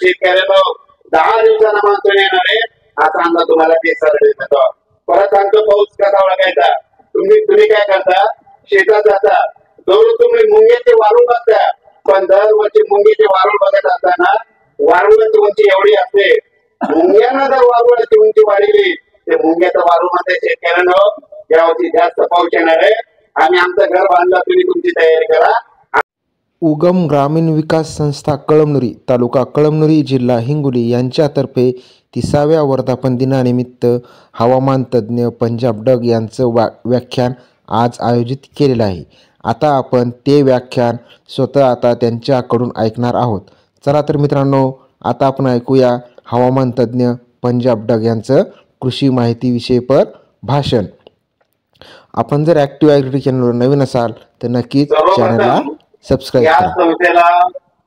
शेतकऱ्याला 10 दिवसांना मान्सून येणार आहे असा अंदाज तुम्हाला ते सरळ देतो. परत सांगतो पाऊस कसा ओळखायचा. तुम्ही काय करता, शेतात जाता, दररोज तुम्ही मुंग्याचे वारूळ बघता, पण दरवर्षी मुंग्याचे वारूळ बघत असताना वारुळाची उंची एवढी असते. मुंग्यांना जर वारुळाची उंची वाढली ते मुंग्याचं वारूळ मध्ये शेतकऱ्यांना यावर्षी जास्त पाऊस येणार आहे. आम्ही आमचं घर बांधलं, तुम्ही तुमची तयारी करा. उगम ग्रामीण विकास संस्था कळमनुरी, तालुका कळमनुरी, जिल्हा हिंगोली यांच्यातर्फे 30व्या वर्धापन दिनानिमित्त हवामान तज्ज्ञ पंजाब डग यांचं व्याख्यान आज आयोजित केलेलं आहे. आता आपण ते व्याख्यान स्वतः आता त्यांच्याकडून ऐकणार आहोत. चला तर मित्रांनो, आता आपण ऐकूया हवामान तज्ज्ञ पंजाब डग यांचं कृषी माहितीविषयीपर भाषण. आपण जर ॲक्टिव्ह ॲग्री चॅनलवर नवीन असाल तर नक्कीच चॅनलला सबस्क्राईब या करा. संस्थेला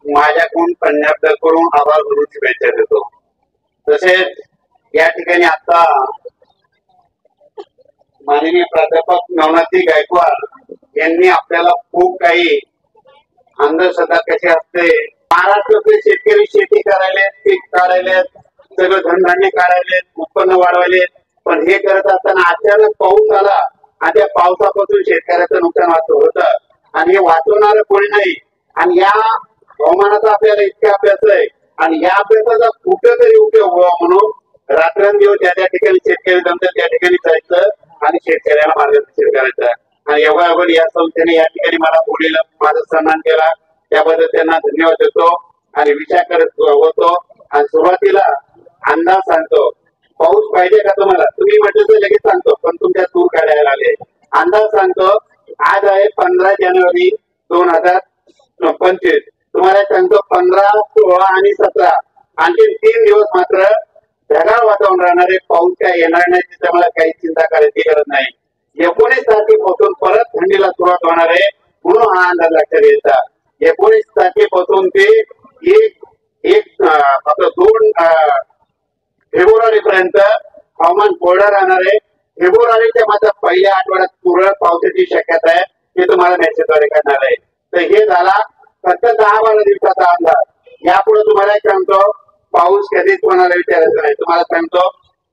माझ्याकडून पंजाब डग कडून आभार मानून शुभेच्छा देतो. तसेच या ठिकाणी आता माननीय प्राध्यापक नवनाथजी गायकवाड यांनी आपल्याला खूप काही अंधश्रद्धा कशी असते, महाराष्ट्रातले शेतकरी शेती करायले, पीक काढायले, सगळं धनधान्य काढायले, उत्पन्न वाढवायले, पण हे करत असताना अचानक पाऊस आला आणि त्या पावसापासून शेतकऱ्याचं नुकसान होतं आणि हे वाचवणार कोणी नाही. आणि या हवामानाचा आपल्याला इतका अभ्यास आहे आणि या अभ्यासाचा कुठेतरी उपयोग व्हावा म्हणून रात्रंदिवस ज्या त्या ठिकाणी शेतकरी जमतात त्या ठिकाणी जायचं आणि शेतकऱ्याला मार्गदर्शन करायचं. आणि एवढं या संस्थेने या ठिकाणी मला बोलीला माझा सन्मान केला, त्याबद्दल त्यांना धन्यवाद देतो. आणि विचार करत होतो आणि सुरुवातीला अंदाज सांगतो. पाऊस पाहिजे का तुम्हाला? तुम्ही म्हटलं तर लगेच सांगतो, पण तुमच्या दूर काढायला आले. अंदाज सांगतो. आज आहे 15 जानेवारी 2025. तुम्हाला सांगतो 15, 16 आणि 17 आणखी 3 दिवस मात्र ढगाळ वातावरण राहणार आहे. पाऊस काय येणार नाही त्याच्यामुळे काही चिंता करायची गरज नाही. 19 तारखेपासून परत थंडीला सुरुवात होणार आहे म्हणून हा अंदाज लक्षात घ्यायचा. 19 तारखेपासून ते 2 फेब्रुवारी पर्यंत हवामान कोरडं राहणार आहे. फेब्रुवारीच्या मात्र पहिल्या आठवड्यात तुरळक पावसाची शक्यता आहे, हे तुम्हाला मेसेजद्वारे करणार आहे. तर हे झाला फक्त 10-12 दिवसाचा अंदाज. यापुढे तुम्हाला सांगतो पाऊस कधीच कोणाला विचारायचं नाही. तुम्हाला सांगतो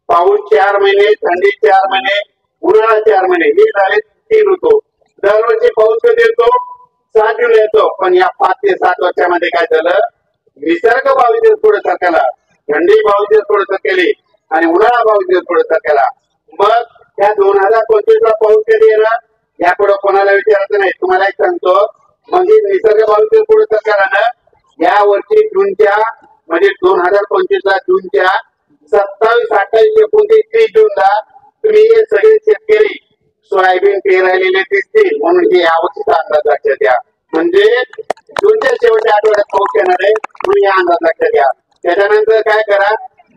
पाऊस 4 महिने, थंडी 4 महिने, उन्हाळा 4 महिने, हे झाले 3 ऋतू. दरवर्षी पाऊस कधी येतो? 7 जुलै येतो. पण या 5 ते 7 वर्षामध्ये काय झालं, निसर्ग 22 दिवस पुढे सरकला, थंडी 22 दिवस पुढे सरकली आणि उन्हाळा 22 दिवस पुढे सरकला. मग त्या 2025 ला पाऊस कधी येणार यापुढे कोणाला विचारायचं नाही. तुम्हाला एक सांगतो, म्हणजे निसर्ग 22 दिवस पुढे सरकला ना, या वर्षी जूनच्या म्हणजे 2025 ला जूनच्या 27, 28, 29, 30 जूनला तुम्ही हे सगळे शेतकरी सोयाबीन पेरायलेले दिसतील. म्हणून हे यावर्षीचा अंदाज लक्षात घ्या. म्हणजे जूनच्या शेवटच्या आठवड्यात पाऊस येणार आहे म्हणून या अंदाज लक्षात घ्या. त्याच्यानंतर काय करा,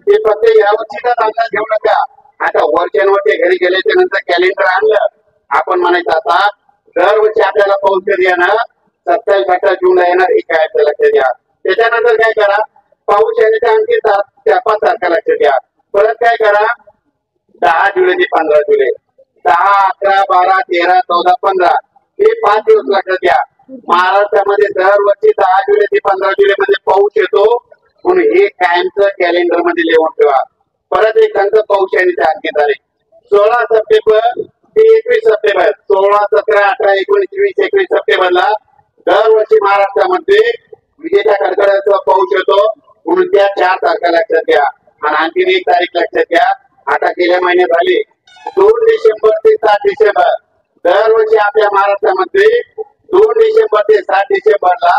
ते फक्त यावर्षीचाच अंदाज घेऊ नका. आता वरच्या घरी गेल्याच्या नंतर कॅलेंडर आणलं, आपण म्हणायचं आता दरवर्षी आपल्याला पाऊस कधी येणार, 27, 28 जूनला येणार, हे काय लक्षात घ्या. त्याच्यानंतर काय करा, पाऊस येण्याच्या आणखी 4-5 तारखा लक्षात घ्या. परत काय करा, 10 जुलै ते 15 जुलै, 10, 11, 12, 13, 14, 15 हे 5 दिवस लक्षात घ्या. महाराष्ट्रामध्ये दरवर्षी 10 जुलै ते 15 जुलै मध्ये पाऊस येतो म्हणून हे कायमचं कॅलेंडर मध्ये लिहून ठेवा. परत एक सांगतो पाऊस येण्याची आणखी तारीख 16 सप्टेंबर ते 21 सप्टेंबर, 16, 17, 18, 19, 20, 21 सप्टेंबरला दरवर्षी महाराष्ट्रामध्ये विजेच्या कडकडाटाचा पाऊस येतो म्हणून त्या 4 तारखा लक्षात घ्या. आणि आणखी एक तारीख लक्षात घ्या. आता गेल्या महिन्यात झाली 2 डिसेंबर ते 7 डिसेंबर. दरवर्षी आपल्या महाराष्ट्रामध्ये 2 डिसेंबर ते 7 डिसेंबरला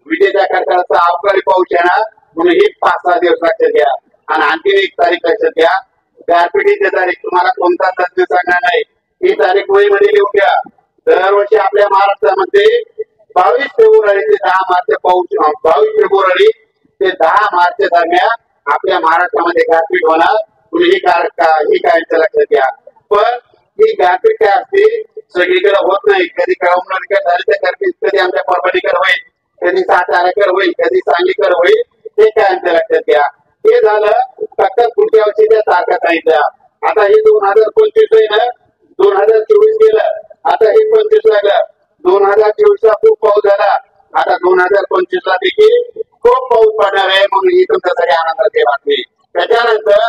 विजेच्या कडकडाटाचा अवकाळी पाऊस येणार म्हणून ही 5-6 दिवस लक्षात घ्या. आणि आणखी एक तारीख लक्षात घ्या, गारपिटीची तारीख. तुम्हाला कोणता तज्ञ सांगणार नाही, ही तारीख वहीमध्ये लिहून घ्या. दरवर्षी आपल्या महाराष्ट्रामध्ये 22 फेब्रुवारी ते 10 मार्च पाऊस, 22 फेब्रुवारी ते 10 मार्च दरम्यान आपल्या महाराष्ट्रामध्ये गारपीट होणार म्हणून ही काय लक्षात घ्या. पण ही गारपीट काय असते, सगळीकडे होत नाही. कधी कळमनुरीकर झाली तर गारपीट कधी आमच्या परभणीकर होईल, कधी साताराकर होईल, कधी सांगलीकर होईल, हे काय लक्षात घ्या. हे झालं फक्त पुढच्या वर्षीच्या तारखा सांगितल्या. आता हे 2025 आहे ना, 2024 गेलं, आता हे 25 लागलं. 2024 ला खूप पाऊस झाला, आता 2025 ला देखील खूप पाऊस पडणार आहे म्हणून ही तुमच्यासाठी आनंदाची बातमी. त्याच्यानंतर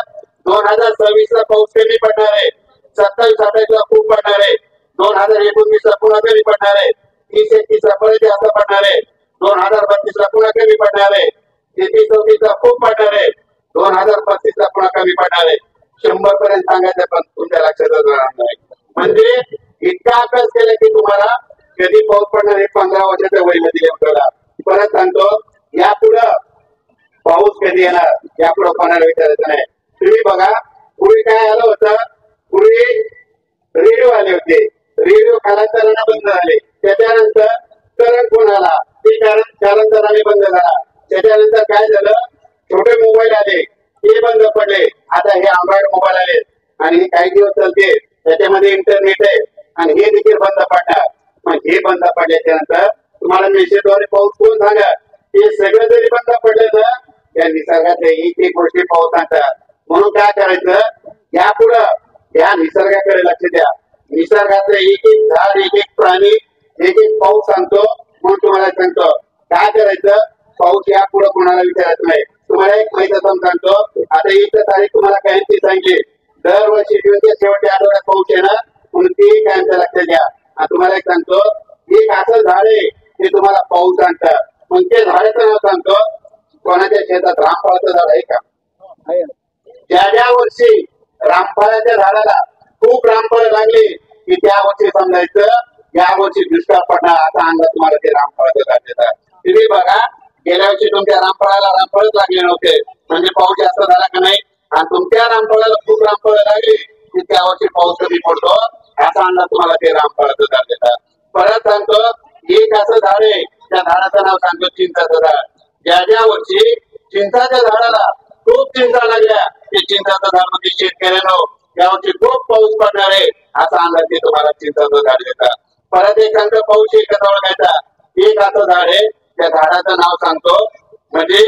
2026 ला पाऊस कमी पडणार आहे, 27-28 ला खूप पडणार आहे, 2019 ला पुन्हा कमी पडणार आहे, 30-31 ला परत जास्त पडणार आहे, 2032 ला पुन्हा कमी पडणार आहे, 33-34 ला खूप पडणार आहे, 2035 ला पुन्हा कमी पडणार आहे. 100 पर्यंत सांगायचं पण तुमच्या लक्षातच राहणार नाही. म्हणजे इतका अभ्यास केला की तुम्हाला कधी पाऊस पडणार हे 15 वर्षाच्या वयला दिले आपल्याला. परत सांगतो, यापुढं पाऊस कधी येणार यापुढे कोणाला विचारायचं नाही. तुम्ही बघा, पूर्वी काय आलं होतं, पूर्वी रेडिओ आले होते, रेडिओ कालांतराने बंद झाले. त्याच्यानंतर करंट फोन आला, ते कालांतराने बंद झाला. त्याच्यानंतर काय झालं, छोटे मोबाईल आले, ते बंद पडले. आता हे अँड्रॉइड मोबाईल आले आणि हे काही दिवस चालते, त्याच्यामध्ये इंटरनेट आहे आणि हे देखील बंद पडणार. मग हे बंद पडल्याच्या नंतर तुम्हाला मेसेजद्वारे पाऊस कोण सांगा, हे सगळं जरी बंद पडलं ना, या निसर्गातल्या एक एक गोष्टी पाऊस सांगतात. म्हणून काय करायचं, यापुढं या निसर्गाकडे लक्ष द्या. निसर्गातले एक एक झाड, एक एक प्राणी, एक एक पाऊस सांगतो. म्हणून तुम्हाला सांगतो काय करायचं, पाऊस यापुढे कोणाला विचारायचं नाही. तुम्हाला एक माहिती सांगतो, आता एक तारीख तुम्हाला कायमची सांगली, दरवर्षी जूनच्या शेवटच्या आठवड्यात पाऊस येणार, म्हणून ते कायमचं लक्ष द्या. तुम्हाला एक सांगतो, एक असं झाड आहे ते तुम्हाला पाऊस सांगतात. मग ते झाडाचं नाव सांगतो, कोणाच्या शेतात रामफळाचं झाड आहे का? ज्या वर्षी रामफळाच्या झाडाला खूप रामफळ लागली की त्या वर्षी समजायचं या वर्षी दुष्काळ पडणार, असा अंदाज तुम्हाला ते रामफळाचं झाड देतात. तुम्ही बघा, गेल्या वर्षी तुमच्या रामफळाला रामफळच लागले नव्हते, म्हणजे पाऊस जास्त झाला का नाही, आणि तुमच्या रामफळाला खूप रामफळ लागली की त्या वर्षी पाऊस कमी पडतो, असा अंदाज तुम्हाला ते रामफळाचं झाड देतात. परत सांगतो, एक असं झाड आहे, त्या झाडाचं नाव सांगतो चिंचाचं झाड. ज्या वर्षी चिंचाच्या झाडाला खूप चिंचा लागल्या, ते चिंचाचं झाड म्हणजे शेतकऱ्यांनो यावर्षी खूप पाऊस पडणार आहे, असा अंदाज ते तुम्हाला चिंचाचं झाड देतात. परत एक सांगतो, पाऊस एकच ओळखायचा, एक असं झाड आहे, त्या झाडाचं नाव सांगतो, म्हणजे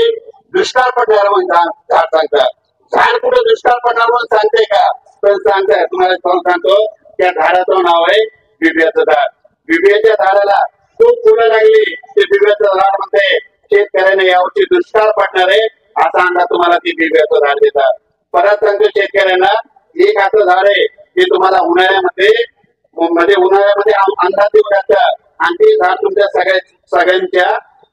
दुष्काळ पडणार म्हणून झाड सांगतात. झाड कुठे दुष्काळ पडणार म्हणून सांगते का? पण सांगताय. तुम्हाला सांगतो, त्या झाडाचं नाव आहे बिब्याचं झाड. बिब्याच्या झाडाला खूप फुलं लागली, ते बिब्याचं झाड म्हणते शेतकऱ्याने यावर्षी दुष्काळ पडणार आहे, असा अंदाज तुम्हाला ती बिब्याचं झाड देतात. परत सांगतो शेतकऱ्यांना, एक असं झाड आहे ते तुम्हाला उन्हाळ्यामध्ये अंदाज देऊ शकतात, आणि ते झाड तुमच्या सगळ्यांच्या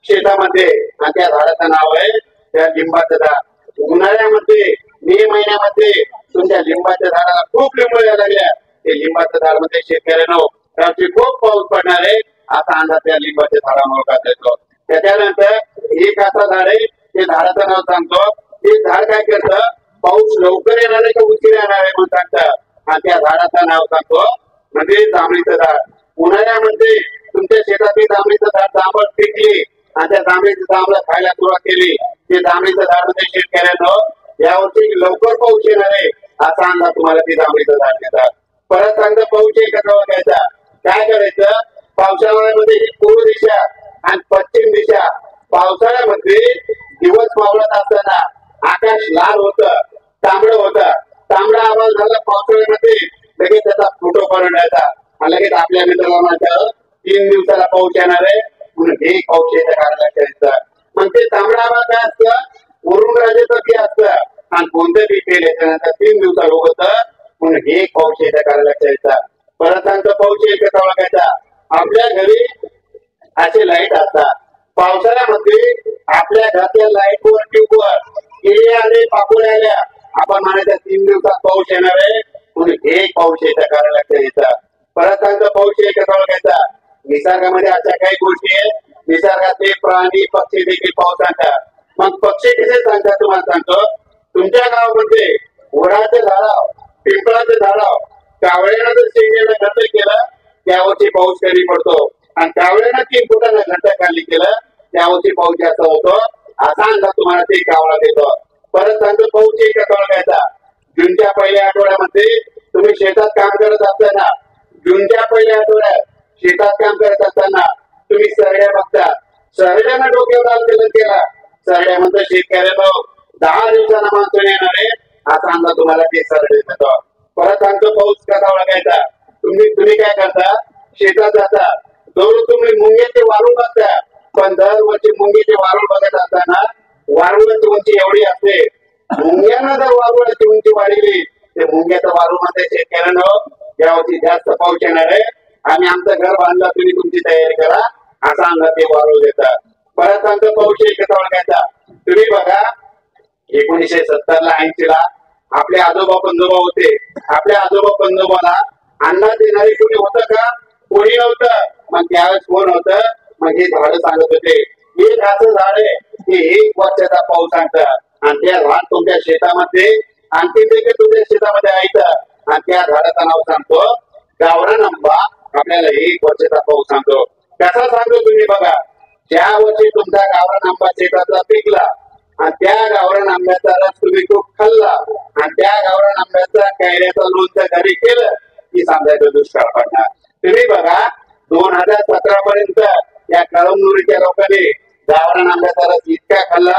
शेतामध्ये, आणि त्या झाडाचं नाव आहे त्या लिंबाचं झाड. उन्हाळ्यामध्ये मे महिन्यामध्ये तुमच्या लिंबाच्या झाडाला खूप लिंबू यायला लागल्या, ते लिंबाचं झाड म्हणजे शेतकऱ्यांनो त्याची खूप पाऊस पडणार आहे, असा अंदाज त्या लिंबाच्या झाडामुळे येतो. त्याच्यानंतर एक असं झाड आहे, ते झाडाचं नाव सांगतो, ते झाड काय करतं, पाऊस लवकर येणार आहे का उशीर येणार आहे म्हणून सांगतात, आणि त्या झाडाचं नाव सांगतो म्हणजे जांभळीचं झाड. उन्हाळ्यामध्ये तुमच्या शेतातील जांभळीचं झाड जांभळ पिकली आणि त्या जांभळीचं जांभळं खायला सुरुवात केली, ते जांभळीचं झाड म्हणजे शेतकऱ्यांनो यावर्षी लवकर पाऊस येणार आहे, असा अंदाज तुम्हाला ते जांभळीचं झाड देतात. परत सांगतो, पाऊस एकत्र घ्यायचा. काय करायचं, पावसाळ्यामध्ये ही पूर्व दिशा आणि पश्चिम दिशा, पावसाळ्यामध्ये दिवस मावळत असताना आकाश लाल होतं, तांबडं होतं, तांबडा आवाज झाला पावसाळ्यामध्ये, लगेच त्याचा फोटो बनवायचा आणि लगेच आपल्या मित्राला म्हणतात 3 दिवसाला पाऊस येणार आहे, म्हणून हे पाऊस येत्या काळाला करायचं. मग ते तांबडा आवाज काय असतं, वरुण राजाचं बी असतं, आणि कोणतं बी केलं त्यानंतर 3 दिवसाला होतं, म्हणून हे पाऊस येत्या काळाला करायचा. परत सांगतो, पाऊस एकत्र ओळखायचा. आपल्या घरी असे लाईट असतात, पावसाळ्यामध्ये आपल्या घरातल्या लाईटवर ट्यूबवर किडे आले, पापुळे आल्या, आपण म्हणायचं 3 दिवसात पाऊस येणार आहे, म्हणून हे पाऊस येत्या काळाला करायचा. परत सांगतो, पाऊस एकत्र ओळखायचा. निसर्गामध्ये अशा काही गोष्टी आहेत, निसर्गातले प्राणी पक्षी देखील पाऊस सांगतात. मग पक्षी कसे सांगतात तुम्हाला सांगतो, तुमच्या गावामध्ये वडाचं झाडाव, पिंपळाचं झाडाव, कावळ्यानं जर शेंगेला घट्ट केलं त्यावर्षी पाऊस कमी पडतो, आणि कावळ्यानं 3 फुटानं घट्ट खाली केलं त्यावर्षी पाऊस जास्त होतो, असा अंदाज तुम्हाला ते कावळा देतो. परत सांगतो, पाऊस एकच ओळखायचा. जूनच्या पहिल्या आठवड्यामध्ये तुम्ही शेतात काम करत असताना, जूनच्या पहिल्या आठवड्यात शेतात काम करत असताना तुम्ही सरड्या बघता, सरड्यानं डोक्यावर आंदोलन केला, सरड्या म्हणतो शेतकऱ्यांनो 10 दिवसांना मान्सून येणार आहे, असा अंदाज तुम्हाला ते सरडे देतो. परत सांगतो, पाऊस कसा ओळखायचा. तुम्ही काय करता, शेतात जाता, दररोज तुम्ही मुंग्याचे वारूळ बघता, पण दरवर्षी मुंग्याचे वारूळ बघत असताना वारुळाची उंची एवढी असते, मुंग्यानं जर वारुळाची उंची वाढली ते मुंग्याचं वारू मध्ये शेतकऱ्यानं यावर्षी जास्त पाऊस येणार आहे, आम्ही आमचं घर बांधलं, तुम्ही तुमची तयारी करा असं आमचं ते वारुळ देतात. परत आमचं पाऊस कसा ओळखायचा, तुम्ही बघा 1970 ला 80 ला आपले आजोबा पंजोबा होते, आपल्या आजोबा पंजोबाला अन्नात देणारे कोणी होतं का? कोणी नव्हतं. मग त्यावेळेस कोण होतं? मग हे झाड सांगत होते, एक असं झाड आहे की 1 वर्षाचा पाऊस सांगतं आणि त्या झाड तुमच्या शेतामध्ये आणखी देखील तुमच्या शेतामध्ये यायचं आणि त्या झाडाचं नाव सांगतो गावरान आंबा. आपल्याला 1 वर्षाचा पाऊस सांगतो. कसा सांगतो तुम्ही बघा, ज्या वर्षी तुमचा गावरान आंबा शेतातला पिकला आणि त्या गावरान आंब्याचा रस तुम्ही खूप खाल्ला आणि त्या गावरान आंब्याचा कैऱ्याचं लोणचं घरी केलं की सांगायचं दुष्काळ पडणार. तुम्ही बघा 2017 पर्यंत या कळमनुरीच्या लोकांनी गावरान आंब्याचा रस इतका खाल्ला,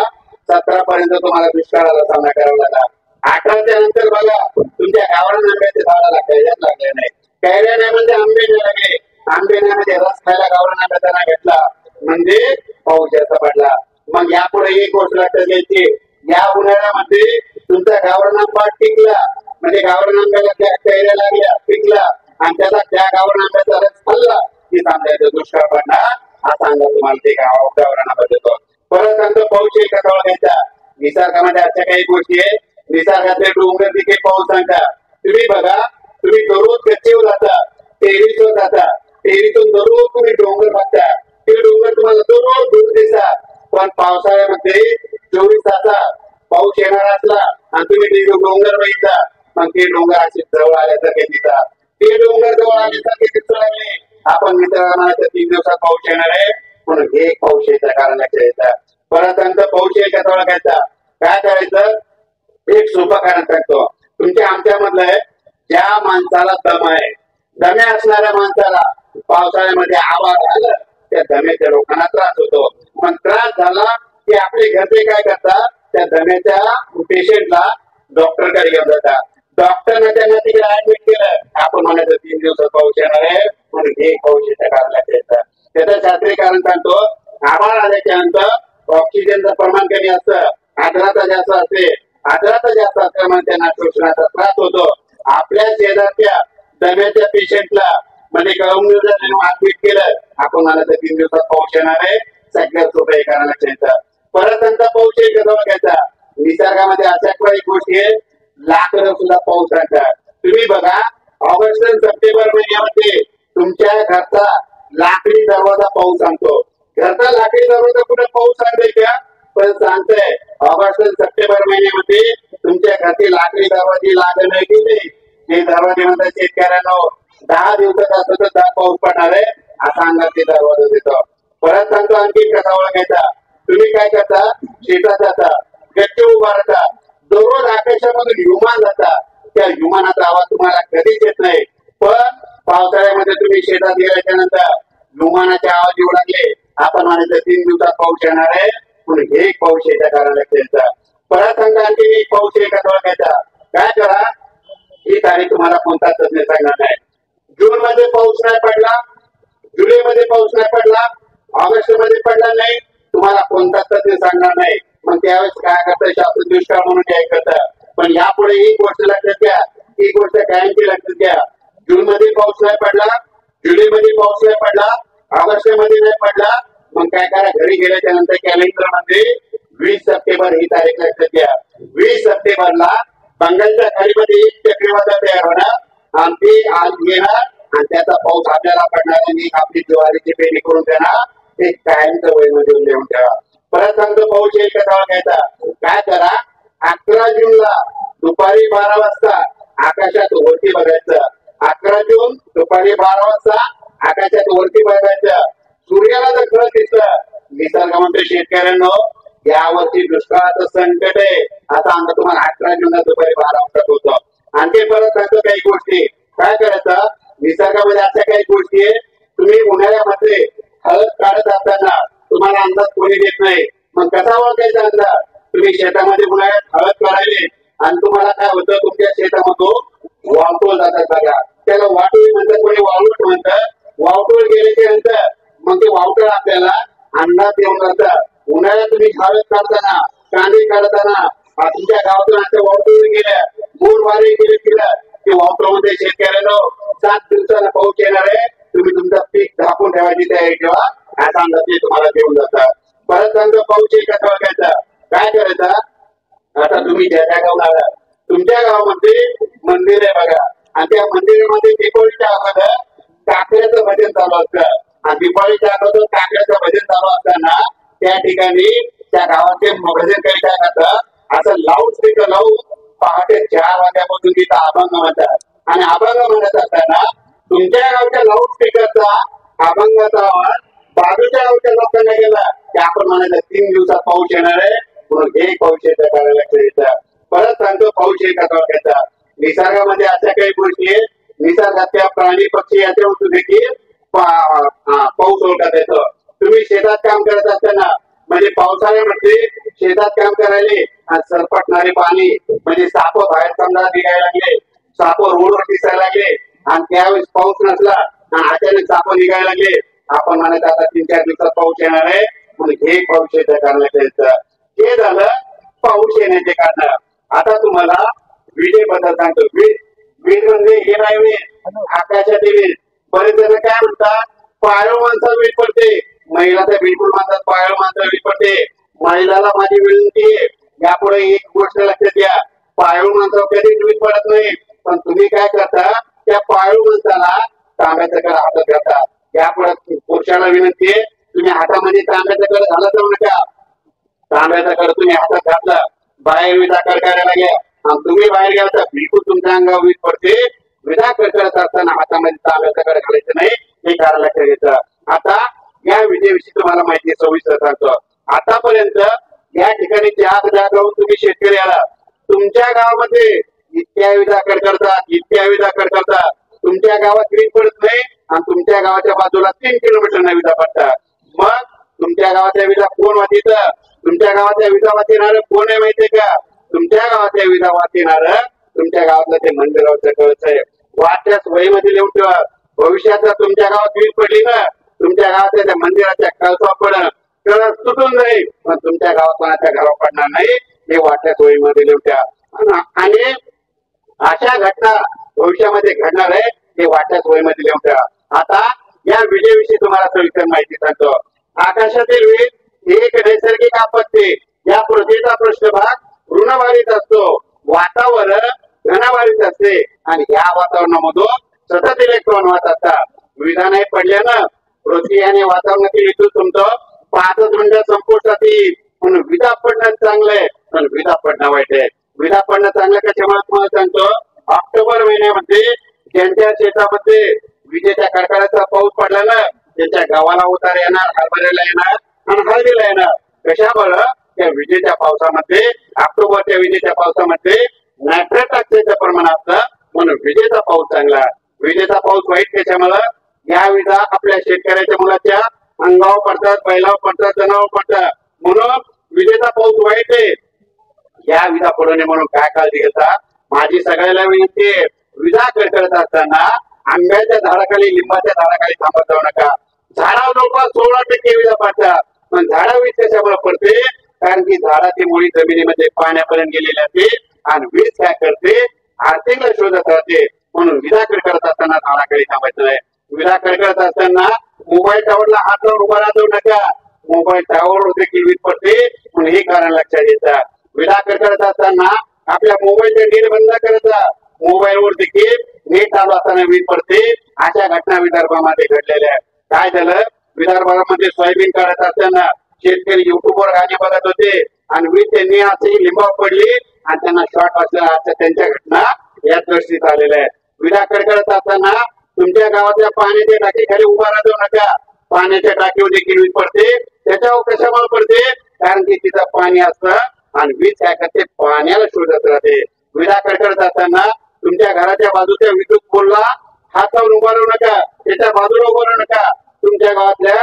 17 पर्यंत तुम्हाला दुष्काळाला सामना करावा लागला. 18च्या नंतर बघा तुमच्या गावरान आंब्याच्या झाडाला कैऱ्याच लागले नाही, कैऱ्या नाही म्हणजे आंबे नाही लागले, आंबे नाही म्हणजे रस खायला गावरान आंब्याचा नाही घेतला म्हणजे पाऊस जास्त पडला. मग यापुढे एक गोष्ट लक्षात घ्यायची, या उन्हाळ्यामध्ये तुमचा गावरान आंबा टिकला म्हणजे गावरान आंब्याला त्या कैऱ्या लागल्या, पिकला आणि त्याचा त्या गावरान आंब्याचा रस खाल्ला की सांगायचं दुष्काळ पडणार. हा सांगा तुम्हाला ते गावरान आंबा देतो. परत आमचं पाऊस कसा ओळखायचा, निसर्गामध्ये अशा काही गोष्टी आहेत, निसर्गातले डोंगर देखील पाऊस सांगतात. तुम्ही बघा, तुम्ही दररोज गच्चीवर जाता, टेरीसवर जाता, टेरीतून दररोज तुम्ही डोंगर बघता, ते डोंगर तुम्हाला दररोज दूर दिसतात. पण पावसाळ्यामध्ये 24 तासात पाऊस येणार असला आणि तुम्ही ते डोंगर बघितला मग ते डोंगर असे जवळ आल्यासारखे दिसतात. ते डोंगर जवळ आल्यासारखे दिसू लागले, आपण मित्रांना 3 दिवसात पाऊस येणार आहे म्हणून हे पाऊस यायचं कारण लक्षात येतात. परत नंतर पाऊस कसा ओळखायचा, काय करायचं, एक सोपं कारण सांगतो. तुमच्या आमच्या मधलं ज्या माणसाला दम आहे, दमे असणाऱ्या माणसाला पावसाळ्यामध्ये आवाज आला त्या दम्याच्या लोकांना त्रास होतो. पण त्रास झाला की आपले घरचे काय करतात, त्या दम्याच्या पेशंटला डॉक्टर कडे घेऊन जातात. डॉक्टरने त्यांना तिकडे ऍडमिट केलं, आपण म्हणायचं 3 दिवसात पाऊस येणार आहे म्हणून हे पाऊस येतं कारण लक्षात येतं. त्याचं शास्त्रीय कारण सांगतो, आभाळ आल्याच्या नंतर ऑक्सिजनचं प्रमाण कमी असतं, आर्द्रता जास्त असते, आर्द्रता जास्त असल्यामुळे त्यांना श्वसनाचा त्रास होतो. आपल्या शेजारच्या दम्याच्या पेशंटला म्हणजे ऍडमिट केलं, आपण म्हणायचं 3 दिवसात पाऊस येणार आहे, सगळ्यात सोपं हे कारण लक्षात येतं. परत नंतर पाऊस कसा ओळखायचा, निसर्गामध्ये अशा काही गोष्टी आहेत, लाकडं सुद्धा पाऊस सांगतात. तुम्ही बघा ऑगस्ट आणि सप्टेंबर महिन्यामध्ये तुमच्या घरचा लाकडी दरवाजा पाऊस सांगतो. घरचा लाकडी दरवाजा कुठे पाऊस सांगतोय का, पण सांगतोय ऑगस्ट आणि सप्टेंबर महिन्यामध्ये तुमच्या घरची लाकडी दरवाजी लागण गेली, हे दरवाजे म्हणतात शेतकऱ्यांना 10 दिवसात असं तर 10 पाऊस पडणार आहे असा अंदाज ते दरवाजा देतो. परत सांगतो आणखी कसा ओळखायचा, तुम्ही काय करता, शेतात जाता, गच्ची उभारता, दररोज आकाशामधून विमान जाता, त्या विमानाचा आवाज तुम्हाला कधीच येत नाही. पण पावसाळ्यामध्ये तुम्ही शेतात गेल्याच्या नंतर विमानाचे आवाज येऊ लागले, आपण म्हणायचं 3 दिवसात पाऊस येणार आहे म्हणून हे पाऊस याच्या कारण लक्षात येतं. परत सांगा आणखी एक पाऊस कसा ओळखायचा, काय करा, ही तारीख तुम्हाला कोणता तज्ञ सांगणार नाही. जून मध्ये पाऊस नाही पडला, जुलै मध्ये पाऊस नाही पडला, ऑगस्ट मध्ये पडला नाही, तुम्हाला कोणता तज्ञ सांगणार नाही. मग त्यावेळेस काय करतं, शास्त्र दुष्काळ म्हणून काय करतं. पण यापुढे ही गोष्ट लक्षात घ्या, ही गोष्ट कायमची लक्षात घ्या, जून मध्ये पाऊस नाही पडला, जुलै मध्ये पाऊस नाही पडला, ऑगस्ट मध्ये नाही पडला, मग काय करा, घरी गेल्याच्या नंतर कॅलेंडर मध्ये 20 सप्टेंबर ही तारीख लक्षात घ्या. 20 सप्टेंबरला बंगालच्या खाडीमध्ये एक चक्रीवादळ तयार होणार आणि ते आज येणार आणि त्याचा पाऊस आपल्याला पडणार आणि आपली ज्वारीची पेरणी करून देणार, ते कायमचं वहीमध्ये लिहून ठेवा. परत सांगतो पाऊस कसा ओळखायचा, काय करा, 11 जूनला दुपारी 12 वाजता आकाशात वरती बघायचं. 11 जून दुपारी 12 वाजता आकाशात वरती बघायचं. सूर्याला जर कळत दिसलं, निसर्गमंत्री शेतकऱ्यांनो यावर्षी दुष्काळाचं संकट आहे असा अंदाज तुम्हाला 11 जूनला दुपारी 12 वाजता होतो. आणखी परत सांगतो काही गोष्टी, काय करायचं, निसर्गामध्ये अशा काही गोष्टी आहे, तुम्ही उन्हाळ्यामध्ये हळद काढत असताना तुम्हाला अंदाज कोणी देत नाही, मग कसा ओळखायचा अंदाज, तुम्ही शेतामध्ये उन्हाळ्यात हळद काढायले आणि तुम्हाला काय होतं, तुमच्या शेतामधून वावटोळ जातात बघा, त्याला वाटोळी म्हणतात, कोणी वाळूट म्हणतात. वावटोळ गेल्याच्या नंतर मग ते वावटोळ आपल्याला अंदाज देऊन जातात. उन्हाळ्यात तुम्ही हळद काढताना कांदे काढताना तुमच्या गावातून असं वावटून गेल्या बोरवारे गेले तिला ते वावटूमध्ये शेतकऱ्याला 7 दिवसाला पाऊस येणार आहे, तुम्ही तुमचं पीक झाकून ठेवायची तयारी ठेवा असा अंदाज ते तुम्हाला देऊन जातात. परत त्यांचा पाऊस येईल का घ्यायचा काय करायचा. आता तुम्ही ज्या ज्या गावाला तुमच्या गावामध्ये मंदिर आहे बघा आणि त्या मंदिरामध्ये दीपावलीच्या अगोदर काकड्याचं भजन चालू असतं आणि दीपावलीच्या अगोदर काकड्याचं भजन चालू असताना त्या ठिकाणी त्या गावाचे भजन करी काय करतात असं लाऊड स्पीकर लावून पहाटे 4 वाजल्यापासून तिथं अभंग म्हणतात आणि अभंग म्हणत असताना तुमच्या गावच्या लाऊड स्पीकरचा अभंगाचा आवाज बाजूच्या गावच्या लोकांना गेला की आपण म्हणायचं 3 दिवसात पाऊस येणार आहे म्हणून हे पाऊस येतं करायला लक्ष देतं. परत सांगतो पाऊस येईल का घ्यायचा. निसर्गामध्ये अशा काही गोष्टी आहेत निसर्गातल्या प्राणी पक्षी याच्यावरून देखील पाऊस ओळखत येतो. तुम्ही शेतात काम करत असताना म्हणजे पावसाळ्यामध्ये शेतात काम करायले आणि सरपटणारे पाणी म्हणजे साप बाहेर समजा निघायला लागले, साप रोडवर दिसायला लागले आणि त्यावेळेस पाऊस नसला आणि अचानक साप निघायला लागले, आपण म्हणत आता 3-4 दिवसात पाऊस येणार आहे म्हणून हे पाऊस येतं कारण हे झालं पाऊस येण्याचे कारण. आता तुम्हाला विजेबद्दल सांगतो. वीज म्हणजे हे नाही आकाशातील वीज. बरेच जण काय म्हणतात पाळीव माणसाला वीज पडते, महिला तर बिलकुल म्हणतात पाळीव माणसाला वीज पडते. महिलाला माझी विनंती आहे यापुढे एक गोष्ट लक्षात घ्या, पाळीव माणसाला कधीच वीज पडत नाही पण तुम्ही काय करता त्या पाळीव माणसाला तांब्याचा कड हातात घालता. यापुढे पुरुषाला विनंती आहे तुम्ही हातामध्ये तांब्याचा कड घालत जाऊ नका. तांब्याचा कड तुम्ही हातात घातला बाहेर विजा करायला घ्या आणि तुम्ही बाहेर गेला तर बिलकुल तुमच्या अंगावर वीज पडते. विजा करत असताना हातामध्ये तांब्याचा कड घालायचं नाही हे कारण लक्षात घ्यायचं. आता या विजेविषयी तुम्हाला माहिती सविस्तर सांगतो. आतापर्यंत या ठिकाणी ज्या जागावरून तुम्ही शेतकरी आला तुमच्या गावामध्ये इतक्या विजा करतात तुमच्या गावात वीज पडत नाही आणि तुमच्या गावाच्या बाजूला 3 किलोमीटर विजा पडतात. मग तुमच्या गावाच्या विजा कोण वाचीत, तुमच्या गावाच्या विजा वाचणार कोण आहे माहितीये का. तुमच्या गावाच्या विजा वाचणार तुमच्या गावातलं ते मंदिराचं कळस आहे. वाटच्या वहीमध्ये लिहून ठेवा. भविष्यात तुमच्या गावात वीज पडली ना तुमच्या गावाच्या त्या मंदिराच्या कळसावर कळस तुटून जाईल पण तुमच्या गावात कोणाच्या घरावर पडणार नाही हे वाटच्या वहीमध्ये लिहून ठेवा. आणि अशा घटना भविष्यामध्ये घडणार आहे हे वाटच्या वहीमध्ये लिहून ठेवा. आता या विजेविषयी तुम्हाला सविस्तर माहिती सांगतो. आकाशातील वीज एक नैसर्गिक आपत्ती. या पृथ्वीचा पृष्ठभाग ऋणभारित असतो, वातावरण घनभारित असते आणि या वातावरणामधून सतत इलेक्ट्रॉन वाहत असतात. विजा नाही पडल्यानं पृथ्वी आणि वातावरणातील विद्युत तुमचं 5 मिनिटात संपुष्टात येईल म्हणून विजा पडणं चांगलंय पण विजा पडणं वाईट आहे. विजा पडणं चांगलं कशामुळे तुम्हाला सांगतो. ऑक्टोबर महिन्यामध्ये ज्यांच्या शेतामध्ये विजेच्या कडकडाचा पाऊस पडला ना त्यांच्या गावाला उतार येणार, हरभऱ्याला येणार आणि हळदीला येणार. कशामुळे त्या विजेच्या पावसामध्ये ऑक्टोबरच्या विजेच्या पावसामध्ये नायट्रेट ऑक्साईडचं प्रमाण असतं म्हणून विजेचा पाऊस चांगला. विजेचा पाऊस वाईट कशामुळे या विजा आपल्या शेतकऱ्याच्या मुलाच्या अंगावर पडतात, बैलावर पडतात, जनावर पडतात म्हणून विजेचा पाऊस वाईट आहे. या विजा पडू नये म्हणून काय काळजी घेता. माझी सगळ्याला विनंती आहे विजा कडकडत असताना आंब्याच्या झाडाखाली लिंबाच्या झाडाखाली थांबत जाऊ नका. झाडावर जवळपास 16% विजा पडतात पण झाडा वीज कशामुळे पडते कारण की झाडाची मुळी जमिनीमध्ये पाण्यापर्यंत गेलेली असते आणि वीज काय करते आर्थिकला शोधत राहते म्हणून विजा कडकडत असताना झाडाखाली थांबायचं नाही. विजा कडकडत असताना मोबाईल टावरला हात लावून उभा राहू नका. मोबाईल टावर देखील वीज पडते म्हणून हे कारण लक्षात घ्यायचं. विजा कडकडत असताना आपल्या मोबाईलचे नेट बंद करायचा. मोबाईलवर देखील नेट चालू असताना वीज पडते. अशा घटना विदर्भामध्ये घडलेल्या आहेत. काय झालं विदर्भामध्ये सोयाबीन काढत असताना शेतकरी युट्यूबवर गाणी बघत होते आणि वीज त्यांनी अशी लिंबावर पडली आणि त्यांना शॉर्ट वाचला. अशा त्यांच्या घटना या दृष्टीत आलेल्या आहेत. विजा कडकडत असताना तुमच्या गावातल्या पाण्याच्या टाकीखाली उभा राहू नका. पाण्याच्या टाकीवर देखील वीज पडते. त्याच्यावर कशामुळे पडते कारण की तिथं पाणी असतं आणि वीज काय करते पाण्याला शोधत राहते. विजा कडकडत असताना तुमच्या घराच्या बाजूच्या विद्युत पोलला हात लावून उभा राहू नका, त्याच्या बाजूला उभा राहू नका. तुमच्या गावातल्या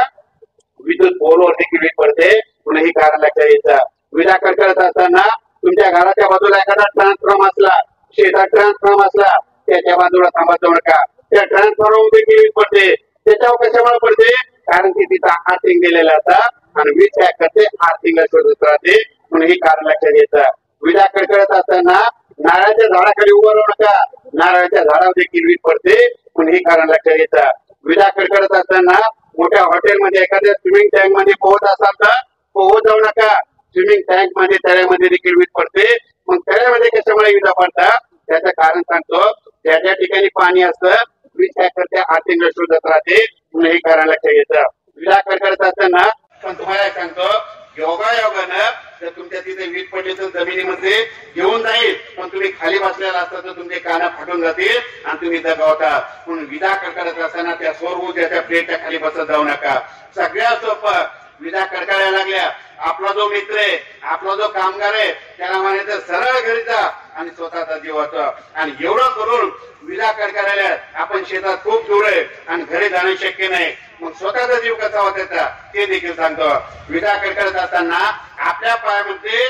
विद्युत पोलवर देखील वीज पडते म्हणून ही कारण लक्षात घ्यायचं. विजा कडकडत असताना तुमच्या घराच्या बाजूला एखादा ट्रान्सफॉर्म असला, शेतात ट्रान्सफॉर्म असला त्याच्या बाजूला थांबत जाऊ नका. त्या ट्रान्सफॉर्मर देखील वीज पडते. त्याच्यावर कशामुळे पडते कारण की तिथं आर्थिंग दिलेला असतात आणि वीज काय करते आर्थिंगला शोधत राहते म्हणून ही कारण लक्षात घ्यायचं. विडा कडकडत असताना नारळाच्या झाडाखाली उभं राहू नका, नारळाच्या झाडावर देखील वीज पडते म्हणून ही कारण लक्षात घ्यायचं. विडा कडकडत असताना मोठ्या हॉटेलमध्ये एखाद्या स्विमिंग टँक मध्ये पोहत असाल तर पोहत जाऊ नका. स्विमिंग टँक मध्ये तळ्यामध्ये देखील वीज पडते. मग तळ्यामध्ये कशामुळे विजा पडतात त्याचं कारण सांगतो. ज्या ज्या ठिकाणी पाणी असतं वीज काय करते आर्थिक शोधत राहते म्हणून हे कारण लक्षात घ्यायचं. विजा कडकडत असताना पण तुम्हाला सांगतो योगायोगानं जर तुमच्या तिथे वीज पडली तर जमिनीमध्ये घेऊन जाईल, पण तुम्ही खाली बसलेला असता तर तुमचे कान फाटून जातील आणि तुम्ही दगावता. म्हणून विजा कडकडत असताना त्या सौर ऊर्जेच्या प्लेटच्या खाली बसत जाऊ नका. सगळ्यात सोपं विजा कडकडायला लागल्या आपला जो मित्र आहे आपला जो कामगार आहे त्याला म्हणायचं सरळ घरी जा आणि स्वतःचा जीव वाचवा. आणि एवढं करून विजा कडकडायला आपण शेतात खूप दूर आहे आणि घरी जाणं शक्य नाही, मग स्वतःचा जीव कसा वाचायचा ते देखील सांगतो. विजा कडकडत असताना आपल्या पायामध्ये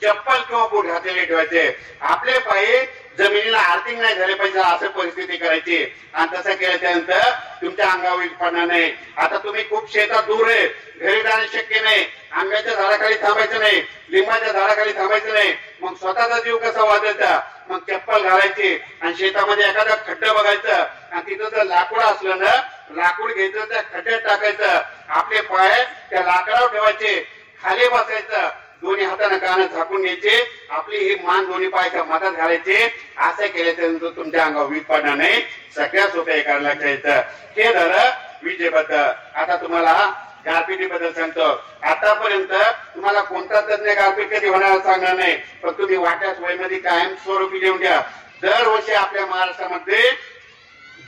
चप्पल किंवा बूट घातलेले ठेवायचे. आपले पाय जमिनीला आर्थिंग नाही झाले पाहिजे असं परिस्थिती करायची. आणि तसं केल्याच्यानंतर तुमच्या अंगावर वीज पडणार नाही. आता तुम्ही खूप शेतात दूर आहे, घरी जाणं शक्य नाही, आंब्याच्या झाडाखाली थांबायचं नाही, लिंबाच्या झाडाखाली थांबायचं नाही, मग स्वतःचा जीव कसा वाचायचा. मग चप्पल घालायची आणि शेतामध्ये एखादा खड्डा बघायचं आणि तिथं जर लाकूड असलं ना लाकूड घ्यायचं त्या खड्ड्यात टाकायचं, आपले पाय त्या लाकडावर ठेवायचे, खाली बसायचं, दोन्ही हाताने कान झाकून घ्यायचे, आपली ही मान दोन्ही पायाच्या मधात घालायचे. असं केल्याच्यानंतर तुमच्या अंगावर वीज पडणार नाही. सगळ्यात सोपं कारण लक्षात घ्यायचं. हे झालं विजेबद्दल. आता तुम्हाला गारपिटीबद्दल सांगतो. आतापर्यंत तुम्हाला कोणता तज्ञ गारपीट कधी होणार सांगणार नाही, पण तुम्ही वाट्याच वहीमध्ये कायम स्वरूपी लिहून घ्या. दरवर्षी आपल्या महाराष्ट्रामध्ये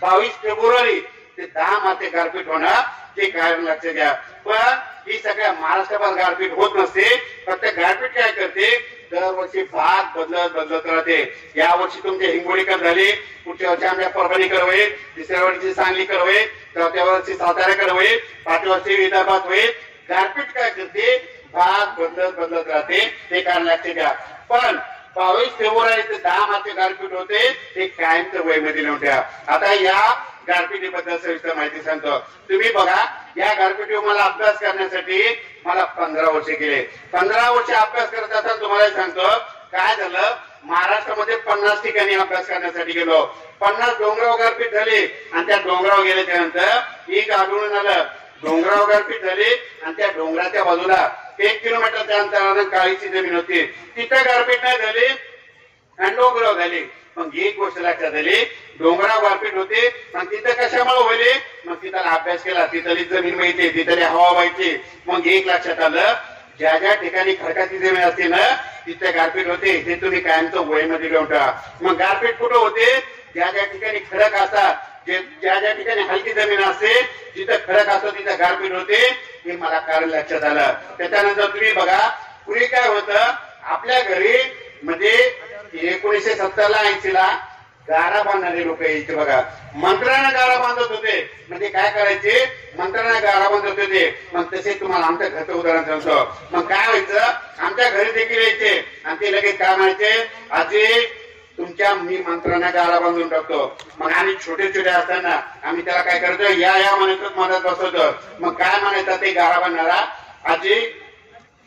22 फेब्रुवारी ते 10 मार्च गारपीट होणार ते कारण लक्षात घ्या. पण ही सगळ्या महाराष्ट्रात गारपीट होत नसते. फक्त गारपीट काय करते दरवर्षी भाग बदलत राहते. या वर्षी तुमचे हिंगोलीकर झाले, पुढच्या वर्षी आमच्या परभणीकर होईल, तिसऱ्या वर्षी सांगलीकर होईल, चौथ्या वर्षी साताऱ्याकर होईल, 5व्या वर्षी विदर्भात होईल. गारपीट काय करते भाग बदलत राहते हे कारण लक्षात घ्या. पण 22 फेब्रुवारी ते 10 मार्च गारपीट होते हे कायमचं वहीमध्ये लिहून ठेवा. आता या गारपिटीबद्दल सविस्तर माहिती सांगतो. तुम्ही बघा या गारपिटीवर मला अभ्यास करण्यासाठी मला 15 वर्षे गेले. 15 वर्ष अभ्यास करत असताना तुम्हाला सांगतो काय झालं. महाराष्ट्रामध्ये 50 ठिकाणी अभ्यास करण्यासाठी गेलो. 50 डोंगरावर गारपीट झाली आणि त्या डोंगरावर गेल्याच्या नंतर एक आढळून आलं डोंगरावर गारपीट झाली आणि त्या डोंगराच्या बाजूला 1 किलोमीटरच्या अंतरानं काळीची जमीन होती, तिथं गारपीट नाही झाली आणि डोंगरावर झाली. मग एक गोष्ट लक्षात आली डोंगरावर गारपीट होते पण तिथं कशामुळे व्हायले. मग तिथला अभ्यास केला, तिथली जमीन माहिती, तिथली हवा माहिती. मग एक लक्षात आलं ज्या ज्या ठिकाणी खडकाची जमीन असते ना तिथे गारपीट होते हे तुम्ही कायमचं वहीमध्ये लिहून ठेवा. मग गारपीट कुठं होते ज्या ज्या ठिकाणी खडक असतात, ज्या ज्या ठिकाणी हलकी जमीन असते जिथं खडक असतो तिथं गारपीट होते हे मला कारण लक्षात आलं. त्याच्यानंतर तुम्ही बघा पूर्वी काय होतं आपल्या घरी म्हणजे 1970 ला 80 ला गारा बांधणारे लोक यायचे बघा. मंत्र्यांना गारा बांधत होते. म्हणजे काय करायचे मंत्र्यांना गारा बांधत होते. मग तसे तुम्हाला आमच्या घरचं उदाहरण सांगतो. मग काय व्हायचं आमच्या घरी देखील यायचे आणि ते लगेच काय म्हणायचे आजी तुमच्या मी मंत्र्यांना गारा बांधून टाकतो. मग आम्ही छोटे छोटे असताना आम्ही त्याला काय करतो या म्हणायचं मदत बसवतो. मग काय म्हणायचं ते गारा बांधणारा आजी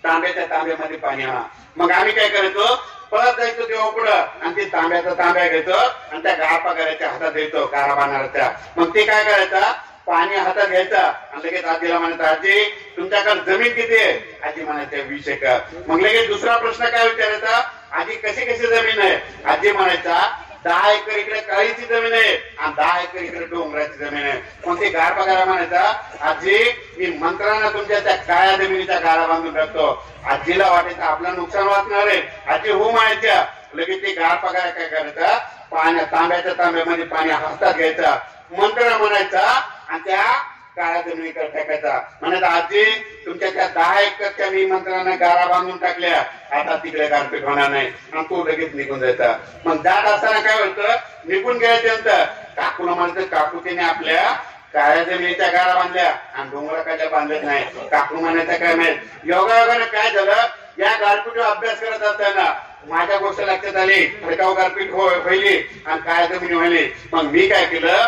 तांब्याच्या तांब्यामध्ये पाणी आणा. मग आम्ही काय करायचो पळत जायचो तेव्हा पुढं आणि ते तांब्या घ्यायचो आणि त्या गारा पगाराच्या हातात द्यायचो गारा बांधणाऱ्याच्या. मग ते काय करायचा पाणी हातात घ्यायचा आणि लगेच आजीला म्हणायचं आजी तुमच्याकडे जमीन किती आहे. आजी म्हणायचं 20 एकर. मग लगेच दुसरा प्रश्न काय विचारायचा आजी कशी कशी जमीन आहे. आजी म्हणायचा 10 एकर इकडे काळीची जमीन आहे आणि 10 एकर इकडे डोंगराची जमीन आहे. मग ते गार पगारा म्हणायचा आजी मी मंत्र्यांना तुमच्या त्या काळ्या जमिनीच्या गारा बांधून टाकतो. आजीला वाटायचं आपलं नुकसान वाचणार आहे. आजी हो म्हणायच्या. लगेच ते गार पगारा काय करायचा तांब्याच्या तांब्यामध्ये पाणी हातात घ्यायचा मंत्र म्हणायचा आणि त्या काळ्या जमिनीकडे टाकायचा. म्हणायचा आजी तुमच्या त्या 10 एकरच्या मी मंत्र्यांना गारा बांधून टाकल्या आता तिकडे गारपीट होणार नाही आणि तो लगेच निघून जायचा. मग जात असताना काय होतं निघून गेल्याच्यानंतर काकूला म्हणायचं काकू त्याने आपल्या काळ्या जमिनीच्या गारा बांधल्या आणि डोंगराच्या बांधल्याच नाही. काकू म्हणायचं काय माहित योगायोगाने काय झालं या गारपीटीवर अभ्यास करत असताना माझ्या गोष्ट लक्षात आली खडकाव गारपीट व्हायली आणि काळ्या जमिनी व्हायली. मग मी काय केलं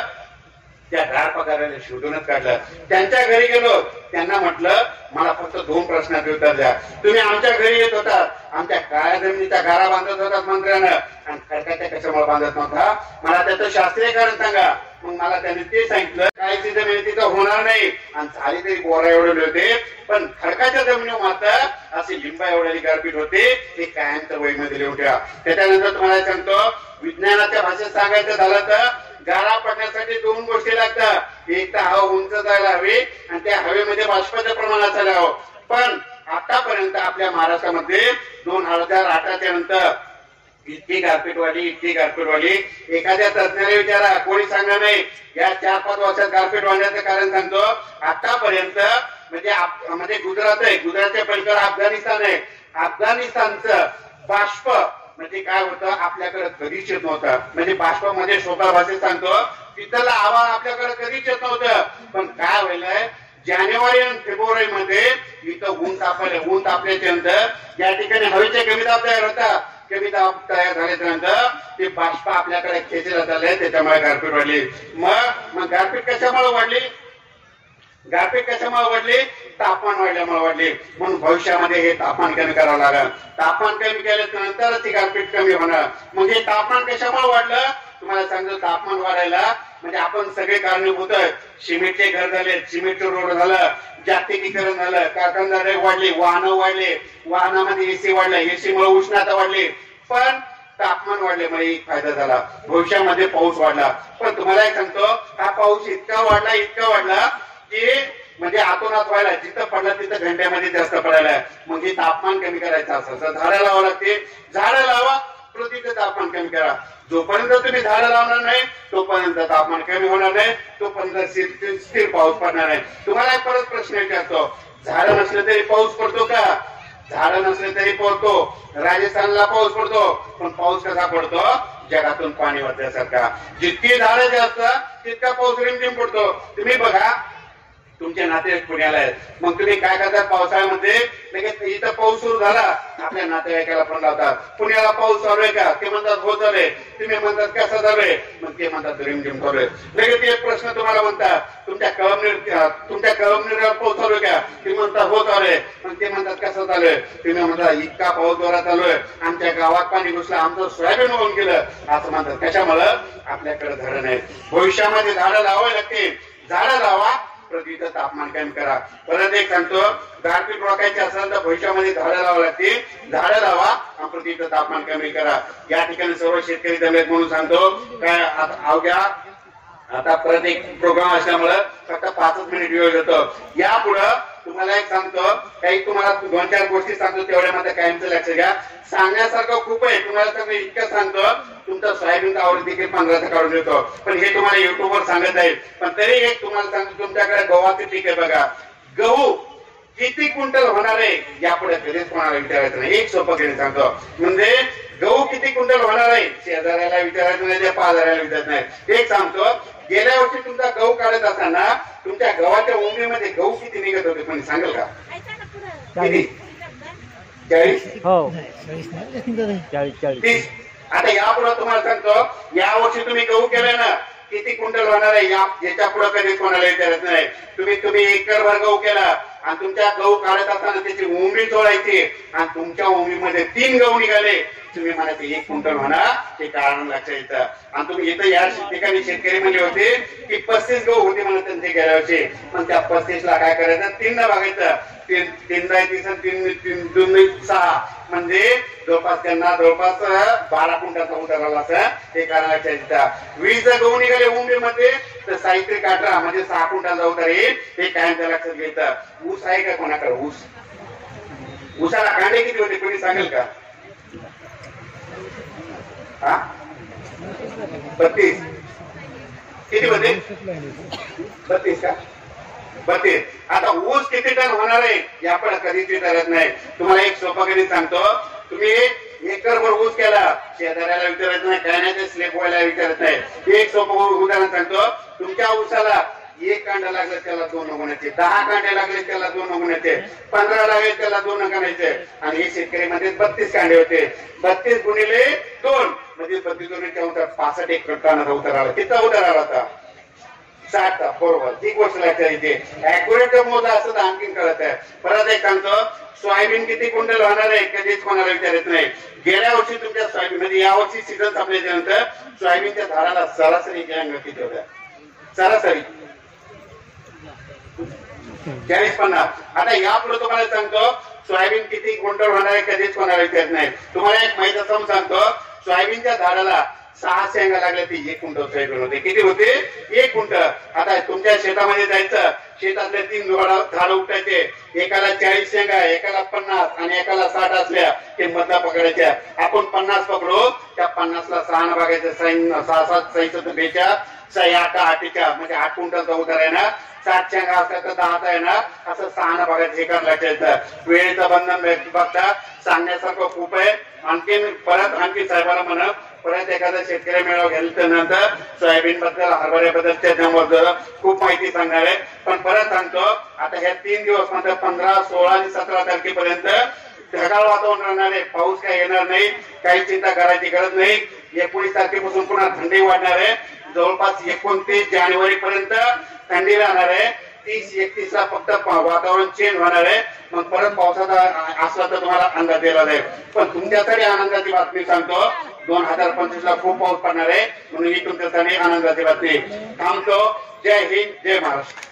त्या दार पगाराला शोधूनच काढलं. त्यांच्या घरी गेलो, त्यांना म्हटलं मला फक्त 2 प्रश्नाचे उत्तर द्या. तुम्ही आमच्या घरी येत होता, आमच्या काळ्या जमिनीच्या गारा बांधत होतात मंत्र्यानं, आणि खडकाच्या कशामुळे बांधत नव्हता, मला त्याचं शास्त्रीय कारण सांगा. मग मला त्यांनी ते सांगितलं काळ्याची जमीन तिथं होणार नाही, आणि झाली तरी बोरा एवढे होते, पण खडकाच्या जमिनीवर मात्र अशी लिंबा एवढी गारपीट होते, ते कायमच्या वहीमध्ये लिहून. त्याच्यानंतर तुम्हाला सांगतो, विज्ञानाच्या भाषेत सांगायचं झालं तर गारा पडण्यासाठी 2 गोष्टी लागतात. एक तर हवा उंच जायला हवी, आणि त्या हवेमध्ये बाष्पाचं प्रमाण असायला हवं. पण आतापर्यंत आपल्या महाराष्ट्रामध्ये 2008च्या नंतर इतकी गारपीट वाढली, एखाद्या तज्ञाला विचारा, कोणी सांगा नाही. या 4-5 वर्षात गारपीट वाढण्याचं कारण सांगतो. आतापर्यंत म्हणजे गुजरातच्या पलीकडे अफगाणिस्तान आहे. अफगाणिस्तानचं बाष्प म्हणजे काय होतं, आपल्याकडे कधीच येत नव्हतं. म्हणजे बाष्पामध्ये सोपा भाषेत सांगतो, तिथला आवाज आपल्याकडे कधीच येत नव्हतं. पण काय व्हायलंय, जानेवारी आणि फेब्रुवारी मध्ये इथं ऊन तापल्याच्या नंतर या ठिकाणी हवेचे कमी दाब तयार होता. कमी दाब तयार झाल्याच्या नंतर ते बाष्प आपल्याकडे खेचले झाले, त्याच्यामुळे गारपीट वाढली. मग गारपीट कशामुळे वाढली? तापमान वाढल्यामुळे वाढली. म्हणून भविष्यामध्ये हे तापमान कमी करावं लागेल. तापमान कमी केल्याच्या नंतरच ती गारपीट कमी होणार. मग हे तापमान कशामुळे वाढलं तुम्हाला सांगतो. तापमान वाढायला म्हणजे आपण सगळे कारणीभूत आहे. सिमेंटचे घर झाले, सिमेंटचे रोड झालं, जागतिकीकरण झालं, कारखानदारी वाढली, वाहनं वाढले, वाहनामध्ये एसी वाढलं, एसी मुळे उष्णता वाढली. पण तापमान वाढल्यामुळे एक फायदा झाला, भविष्यामध्ये पाऊस वाढला. पण तुम्हाला एक सांगतो, हा पाऊस इतका वाढला की म्हणजे आतोनात व्हायला, जिथं पडला तिथं घंट्यामध्ये जास्त पडायला. मग हे तापमान कमी करायचं असेल तर झाडं लावावं लागते. झाडं लावा, पृथ्वीचं तापमान कमी करा. जोपर्यंत तुम्ही झाडं लावणार नाही तोपर्यंत तापमान कमी होणार नाही, तोपर्यंत स्थिर पाऊस पडणार नाही. तुम्हाला एक परत प्रश्न विचारतो, झाडं नसले तरी पाऊस पडतो का? झाडं नसले तरी पडतो. राजस्थानला पाऊस पडतो, पण पाऊस कसा पडतो? जगातून पाणी वाचण्यासारखा. जितकी झाडं जास्त तितका पाऊस रिमझिम पडतो. तुम्ही बघा, तुमचे नातेवाईक पुण्याला आहेत, मग तुम्ही काय करता, पावसाळ्यामध्ये लगेच इथं पाऊस सुरू झाला आपल्या नातेवाईकाला फोन लावतात, पुण्याला पाऊस चालू आहे का? ते म्हणतात हो चालू आहे. तुम्ही म्हणतात कसं चालू आहे? मग ते म्हणतात रिमझिम चालू आहे. लगेच एक प्रश्न तुम्हाला म्हणतात, तुमच्या कळमनेरला पाऊस चालू आहे का? ते म्हणतात हो चालू आहे. मग ते म्हणतात कसं चालू आहे? तुम्ही म्हणतात इतका पाऊस जोरात चालू आहे, आमच्या गावात पाणी घुसलं, आमचं सोयाबीन वाहून गेलं, असं म्हणतात. कशामुळं? आपल्याकडे झाडं नाही. भविष्यामध्ये झाडं लावावी लागतील. झाडं लावा, पृथ्वीचं तापमान कमी करा. परत एक सांगतो, गारपीट रोखायची असेल तर भविष्यामध्ये झाडं लावावं लागतील. झाडं लावा आणि पृथ्वीचं तापमान कमी करा. या ठिकाणी सर्व शेतकरी जमलेत म्हणून सांगतो. काय अवघ्या आता परत एक प्रोग्राम असल्यामुळं फक्त 5 मिनिट वेळ होतो. यापुढं तुम्हाला एक सांगतो, काही तुम्हाला 2-4 गोष्टी सांगतो, तेवढ्यामध्ये कायमचं लक्ष घ्या. सांगण्यासारखं खूप आहे. तुम्हाला सगळं इतकं सांगतो, तुमचा सोयाबीनचा आवड देखील 15चा काढून देतो, पण हे तुम्हाला युट्यूबवर सांगत आहे. पण तरी एक तुम्हाला सांगतो, तुमच्याकडे गव्हाचे पीक आहे बघा, गहू किती क्विंटल होणार आहे यापुढे कधीच कोणाला विचारायचं नाही. एक सोपं गणित सांगतो, म्हणजे गहू किती क्विंटल होणार आहे शेजाऱ्याला विचारायचं नाही, त्या पाजाऱ्याला विचारायचं नाही. एक सांगतो, गेल्या वर्षी तुमचा गहू काढत असताना तुमच्या गव्हाच्या उंबीमध्ये गहू किती निघत होते पण सांगाल का? किती? 40? हो 30. आता यापुढे तुम्हाला सांगतो, या वर्षी तुम्ही गहू केलाय ना, किती क्विंटल होणार आहे याच्या पुढे कधी कोणाला विचारत नाही. तुम्ही एकरभर गहू केला आणि तुमच्या गहू काढत असताना त्याची उंबी तोडायची आणि तुमच्या उंबीमध्ये 3 गहू निघाले, तुम्ही म्हणायचे 1 क्विंटल होणार, ते कारण लक्षात येतं. आणि तुम्ही इथं या ठिकाणी शेतकरी म्हणले होते की 35 गहू होते म्हणून त्यांचे गेल्या वर्षी, पण त्या 35ला काय करायचं, 3 न भागायचं. 3 6 म्हणजे जवळपास 12 क्विंटलचा उतार आला असं, ते कारण लक्षात येतं. 20 जर गहू निघाले उंबीमध्ये तर साहित्रिक 18 म्हणजे 6 क्विंटलचा उतार येईल, हे कायमचं लक्षात घ्यायचं. ऊस आहे का कोणाकडे? ऊसाला कांडे किती होते कोणी सांगेल का? 32. किती होते? 32 का? 32. आता ऊस किती टन होणार आहे यापुढे कधीच विचारत नाही. तुम्हाला एक सोपं गणित सांगतो, तुम्ही एकरभर ऊस केला, शेजाऱ्याला विचारत नाही, काय नाही, ते स्लेप व्हायला विचारत नाही. एक सोपं उदाहरण सांगतो, तुमच्या ऊसाला 1 कांडा लागले त्याला 2 नमुन्याचे, 10 कांडे लागले त्याला 2 नमुन्याचे, 15 लागले त्याला 2 नमुन्याचे. आणि हे शेतकरीमध्ये 32 कांडे होते. 32 गुणिले 2 म्हणजे 32 उतार 65 एक टनाचा उतार आला. किती उतार आला होता? 60 बरोबर ती गोष्ट लक्षात येते. ऍक्युरेट मोजा असं तर आणखीन कळत आहे. परत एक सांगतो, सोयाबीन किती क्विंटल होणार आहे कधीच कोणाला विचारत नाही. गेल्या वर्षी तुमच्या सोयाबीन मध्ये यावर्षी सीझन संपल्यानंतर सोयाबीनच्या झाडाला सरासरी किती होत्या? सरासरी 40-50. आता यापुढे तुम्हाला सांगतो सोयाबीन किती क्विंटल होणार आहे कधीच कोणाला विचारत नाही. तुम्हाला एक माहिती असं सांगतो, सोयाबीनच्या झाडाला 6 शेंगा लागल्या ती 1 क्विंटल सोयाबीन होते. किती होते? 1 क्विंटल. आता तुमच्या शेतामध्ये जायचं, शेतातले 3 झाड उपटायचे, एकाला 40 शेंगा, एकाला 50 आणि एकाला 60 असल्या ते मधला पकडायच्या. आपण 50 पकडू, त्या 50ला 6 भागायचं, 6-7 बेचा 6-8 म्हणजे 8 क्विंटलचा उतार आहे ना. 7 शेंगा असल्या तर 10 आहे ना. असं 6 भागायचं हे करायला येतं. वेळेचं बंधन बघता सांगण्यासारखं खूप आहे. आणखीन परत आणखी साहेबाला म्हणा, परत एखादा शेतकरी मेळावा घेतल्यानंतर सोयाबीन बद्दल, हरभऱ्याबद्दल त्याच्याबद्दल खूप माहिती सांगणार आहे. पण परत सांगतो, आता ह्या 3 दिवस म्हणजे 15, 16 आणि 17 तारखेपर्यंत ढगाळ वातावरण राहणार आहे. पाऊस काही येणार नाही, काही चिंता करायची गरज नाही. 19 तारखेपासून पुन्हा थंडी वाढणार आहे. जवळपास 29 जानेवारी पर्यंत थंडी राहणार आहे. 30-31 ला फक्त वातावरण चेंज होणार आहे. मग परत पावसाचा असला तर तुम्हाला अंदाज दिला जाईल. पण तुमच्यासाठी आनंदाची बातमी सांगतो, 2025 ला खूप पाऊस पडणार आहे, म्हणून ही तुमच्यासाठी आनंदाची बातमी. थांबतो. जय हिंद, जय महाराष्ट्र.